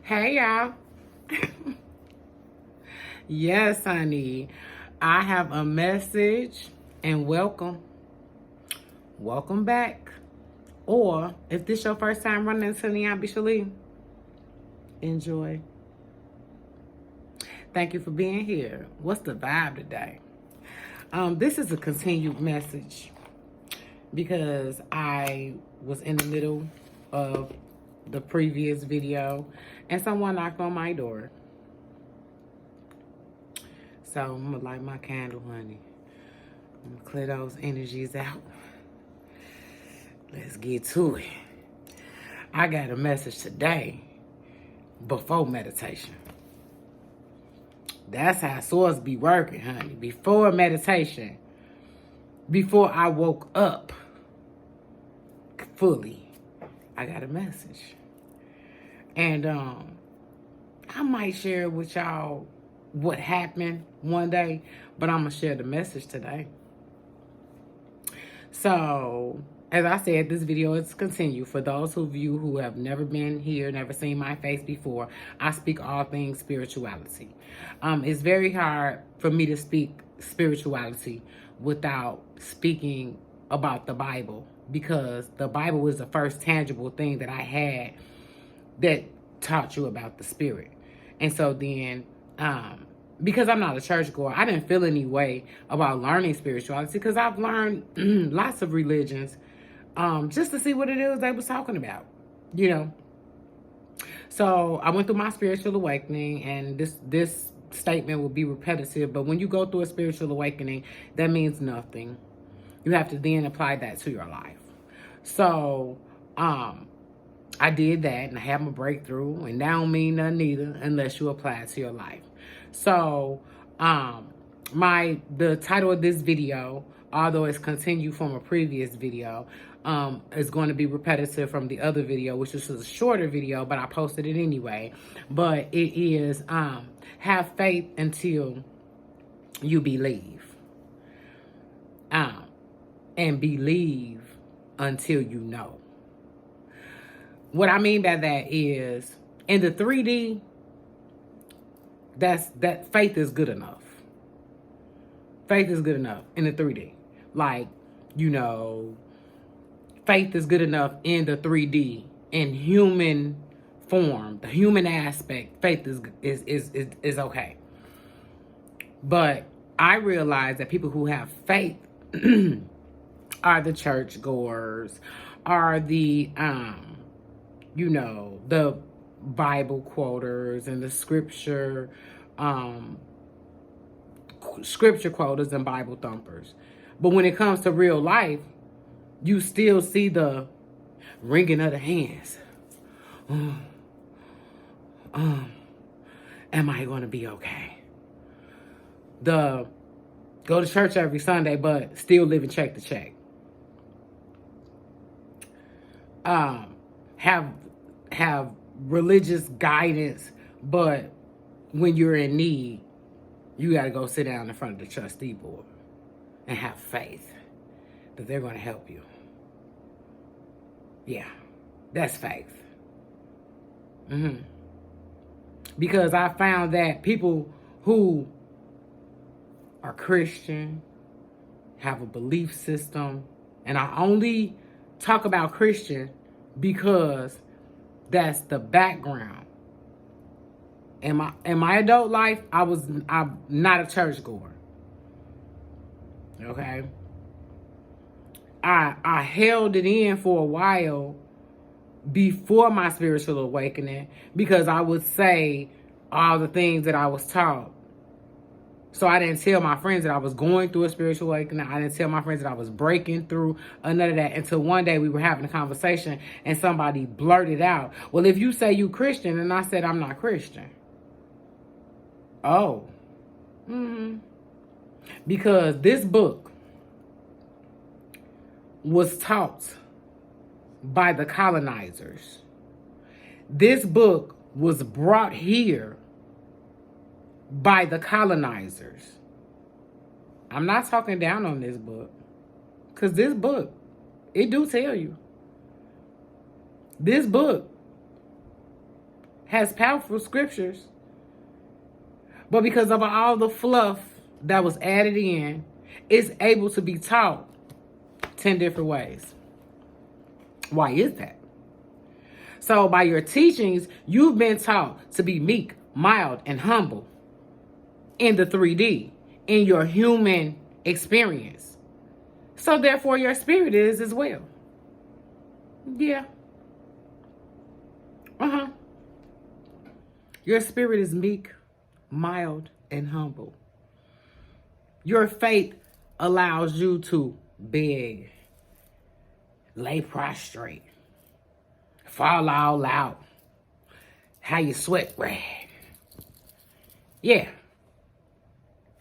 Hey, y'all. Yes, honey. I have a message and welcome. Welcome back. Or if this your first time running into Neon Bishalee, enjoy. Thank you for being here. What's the vibe today? This is a continued message because I was in the middle of the previous video and someone knocked on my door. So I'm gonna light my candle, honey. I'm gonna clear those energies out. Let's get to it. I got a message today before meditation. That's how source be working, honey. Before meditation, before I woke up fully, I got a message. And I might share with y'all what happened one day, but I'm gonna share the message today. So, as I said, this video is continued. For those of you who have never been here, never seen my face before, I speak all things spirituality. It's very hard for me to speak spirituality without speaking about the Bible, because the Bible was the first tangible thing that I had that taught you about the spirit. And so then, because I'm not a churchgoer, I didn't feel any way about learning spirituality, because I've learned lots of religions just to see what it is they was talking about, you know. So I went through my spiritual awakening, and this statement will be repetitive, but when you go through a spiritual awakening, that means nothing. You have to then apply that to your life. So I did that, and I had my breakthrough, and that don't mean nothing either unless you apply it to your life. So the title of this video, although it's continued from a previous video, is going to be repetitive from the other video, which is a shorter video, but I posted it anyway. But it is have faith until you believe, and believe until you know. What I mean by that is, in the 3D, that faith is good enough. Faith is good enough in the 3D. Like, you know, faith is good enough in the 3D, in human form, the human aspect. Faith is okay. But I realize that people who have faith are the churchgoers, are the you know, the Bible quoters and the scripture quoters and Bible thumpers. But when it comes to real life, you still see the wringing of the hands. Am I going to be okay? The go to church every Sunday, but still living check to check. Have religious guidance, but when you're in need, you got to go sit down in front of the trustee board and have faith that they're going to help you. Yeah, that's faith. Because I found that people who are Christian, have a belief system, and I only talk about Christian because that's the background. In my adult life, I'm not a churchgoer. Okay? I held it in for a while before my spiritual awakening, because I would say all the things that I was taught. So I didn't tell my friends that I was going through a spiritual awakening. I didn't tell my friends that I was breaking through, none of that, until one day we were having a conversation and somebody blurted out, well, if you say you Christian, and I said, I'm not Christian. Oh. Because this book was taught by the colonizers. This book was brought here by the colonizers. I'm not talking down on this book, because this book, it do tell you. This book has powerful scriptures. But because of all the fluff that was added in, it's able to be taught 10 different ways. Why is that? So by your teachings, you've been taught to be meek, mild, and humble in the 3D, in your human experience. So therefore your spirit is as well. Yeah. Your spirit is meek, mild, and humble. Your faith allows you to beg, lay prostrate, fall all out, have your sweat rag. Yeah.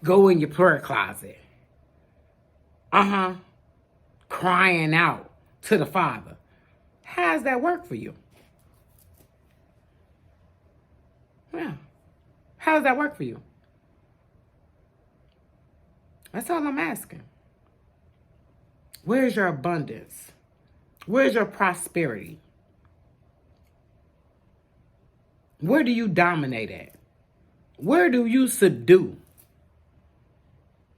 Go in your prayer closet. Crying out to the Father. How does that work for you? Yeah. How does that work for you? That's all I'm asking. Where's your abundance? Where's your prosperity? Where do you dominate at? Where do you subdue?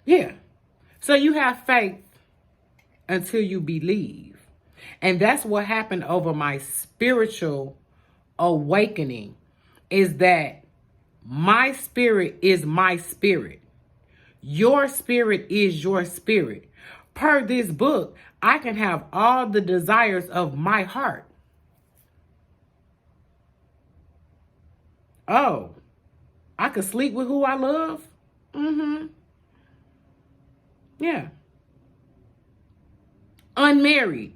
Yeah. So you have faith until you believe. And that's what happened over my spiritual awakening, is that my spirit is my spirit. Your spirit is your spirit. Per this book, I can have all the desires of my heart. Oh, I could sleep with who I love? Yeah. Unmarried.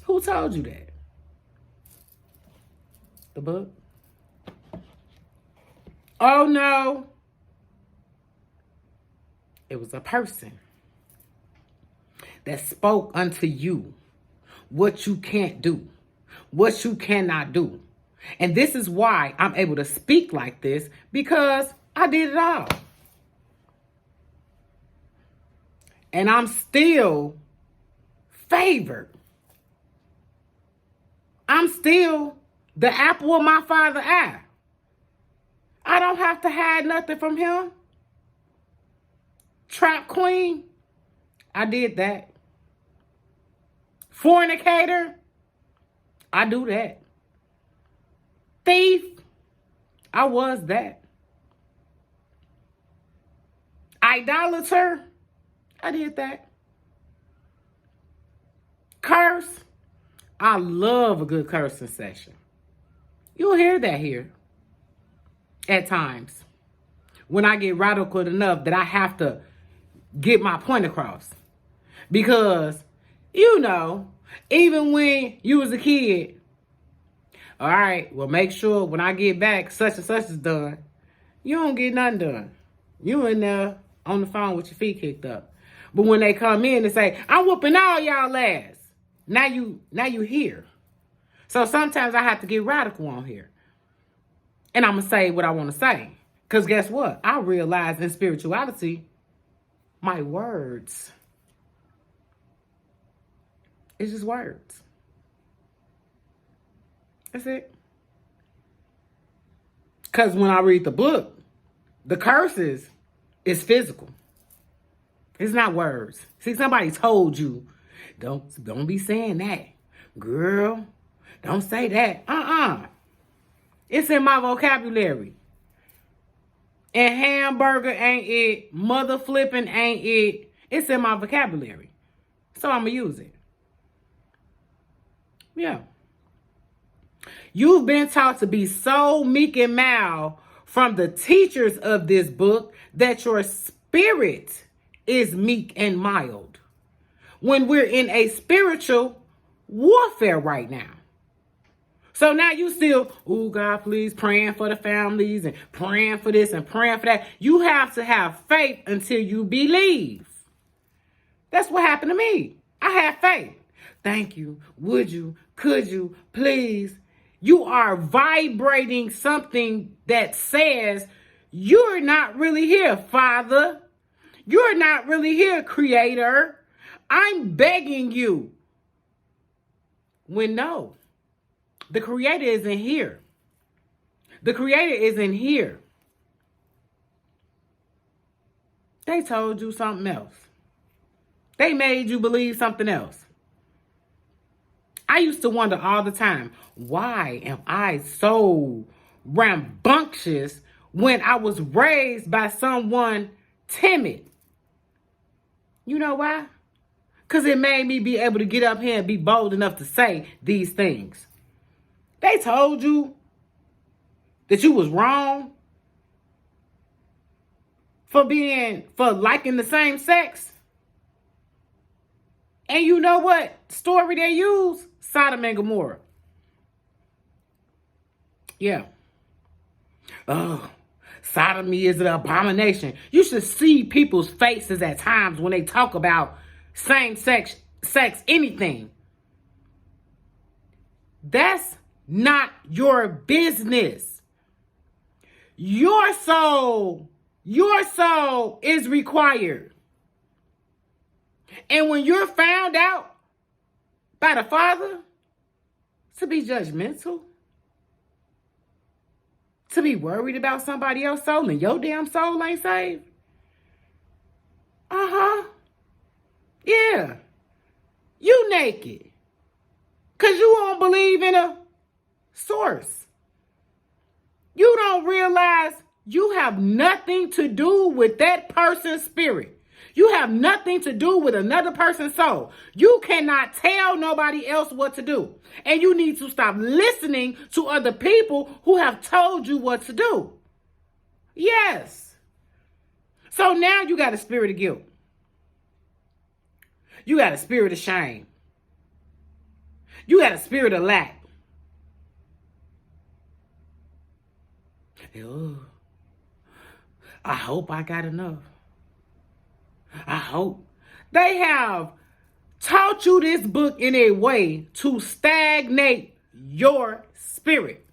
Who told you that? The book? Oh, no. It was a person that spoke unto you what you can't do, what you cannot do. And this is why I'm able to speak like this, because I did it all. And I'm still favored. I'm still the apple of my Father's eye. I don't have to hide nothing from him. Trap queen, I did that. Fornicator, I do that. Thief, I was that. Idolater, I did that. Curse, I love a good cursing session. You'll hear that here at times when I get radical enough that I have to get my point across. Because, you know, even when you was a kid, all right, well, make sure when I get back, such and such is done. You don't get nothing done. You in there on the phone with your feet kicked up. But when they come in and say, I'm whooping all y'all ass, now you here. So sometimes I have to get radical on here. And I'm going to say what I want to say. Because guess what? I realize in spirituality, my words, it's just words. That's it. Because when I read the book, the curses is physical. It's not words. See, somebody told you, don't be saying that. Girl, don't say that. It's in my vocabulary. And hamburger ain't it. Mother flipping ain't it. It's in my vocabulary. So I'm going to use it. Yeah. You've been taught to be so meek and mild from the teachers of this book that your spirit is meek and mild. When we're in a spiritual warfare right now. So now you still, oh God, please, praying for the families and praying for this and praying for that. You have to have faith until you believe. That's what happened to me. I had faith. Thank you. Would you? Could you? Please. You are vibrating something that says you're not really here, Father. You're not really here, Creator. I'm begging you. When no. The Creator isn't here. The Creator is in here. They told you something else. They made you believe something else. I used to wonder all the time, why am I so rambunctious when I was raised by someone timid? You know why? Because it made me be able to get up here and be bold enough to say these things. They told you that you was wrong for liking the same sex. And you know what story they use? Sodom and Gomorrah. Yeah. Oh, sodomy is an abomination. You should see people's faces at times when they talk about same sex, anything. That's not your business. Your soul is required. And when you're found out by the Father to be judgmental, to be worried about somebody else's soul and your damn soul ain't saved. Yeah. You naked. Because you don't believe in a source. You don't realize you have nothing to do with that person's spirit. You have nothing to do with another person's soul. You cannot tell nobody else what to do. And you need to stop listening to other people who have told you what to do. Yes. So now you got a spirit of guilt. You got a spirit of shame. You got a spirit of lack. Ugh. I hope I got enough. I hope. They have taught you this book in a way to stagnate your spirit.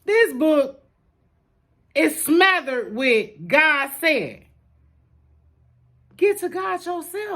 This book is smothered with God said. Get to God yourself.